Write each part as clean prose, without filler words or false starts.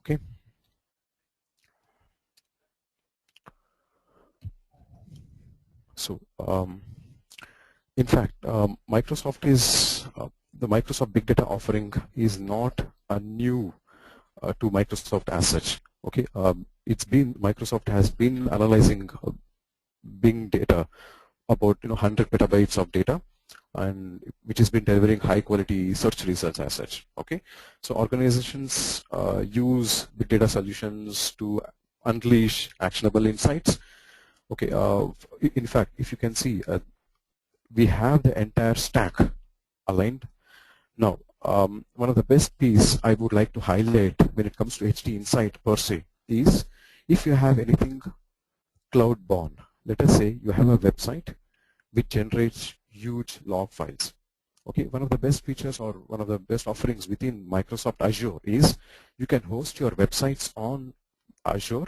Okay. So in fact, the Microsoft Big Data offering is not a new to Microsoft as such. Okay, Microsoft has been analyzing big data, about 100 petabytes of data, and which has been delivering high quality search results as such. Okay, so organizations use big data solutions to unleash actionable insights. Okay, in fact, if you can see, we have the entire stack aligned. Now, one of the best piece I would like to highlight when it comes to HDInsight per se is if you have anything cloud born. Let us say you have a website which generates huge log files. Okay, one of the best features or one of the best offerings within Microsoft Azure is you can host your websites on Azure,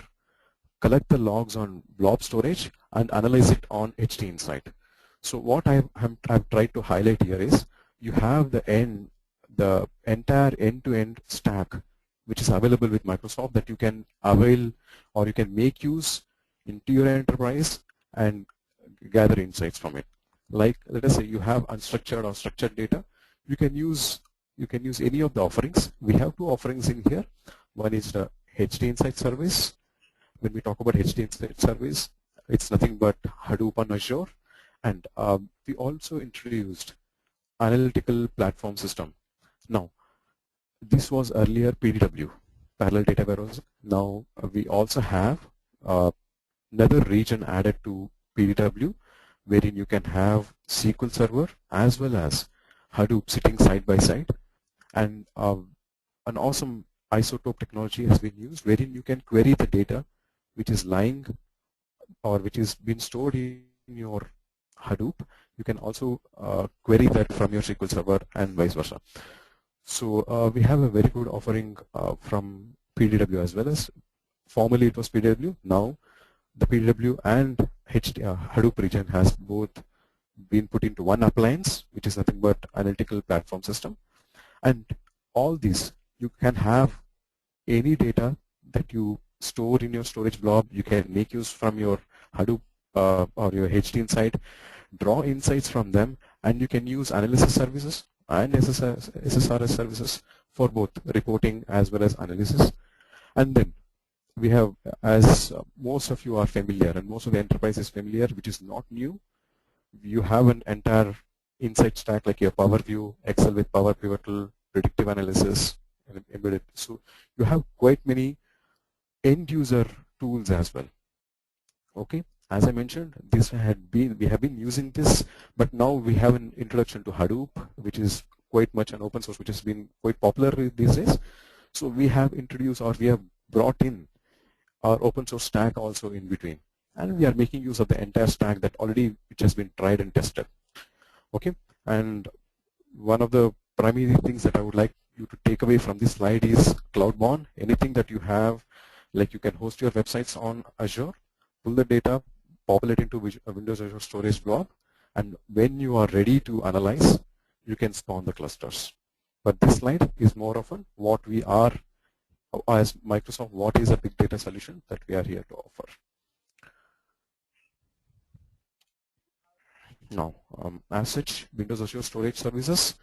collect the logs on blob storage, and analyze it on HDInsight. So what I've tried to highlight here is you have the entire end-to-end stack which is available with Microsoft that you can avail or you can make use into your enterprise and gather insights from it. Like, let us say you have unstructured or structured data, you can use any of the offerings. We have two offerings in here. One is the HDInsight service. When we talk about HDInsight service, it's nothing but Hadoop on Azure, and we also introduced analytical platform system. Now, this was earlier PDW, parallel data warehouse. Now we also have another region added to PDW, wherein you can have SQL Server as well as Hadoop sitting side by side, and an awesome isotope technology has been used, wherein you can query the data which is lying or which is been stored in your Hadoop. You can also query that from your SQL Server and vice versa. So we have a very good offering from PDW as well as formerly it was PDW. Now the PDW and Hadoop region has both been put into one appliance, which is nothing but analytical platform system. And all these, you can have any data that you store in your storage blob. You can make use from your Hadoop or your HDInsight, draw insights from them, and you can use analysis services and SSRS services for both reporting as well as analysis. And then we have, as most of you are familiar and most of the enterprise is familiar, which is not new, you have an entire insight stack like your Power View, Excel with Power Pivotal, predictive analysis, and embedded. So you have quite many end user tools as well. Okay, as I mentioned, we have been using this, but now we have an introduction to Hadoop, which is quite much an open source, which has been quite popular these days. So we have introduced or we have brought in our open source stack also in between, and we are making use of the entire stack which has been tried and tested. Okay, and one of the primary things that I would like you to take away from this slide is cloud-born. Anything that you have, like you can host your websites on Azure, pull the data, populate into Windows Azure storage blob, and when you are ready to analyze, you can spawn the clusters. But this slide is more often what we are as Microsoft, what is a big data solution that we are here to offer. Now, as such, Windows Azure Storage Services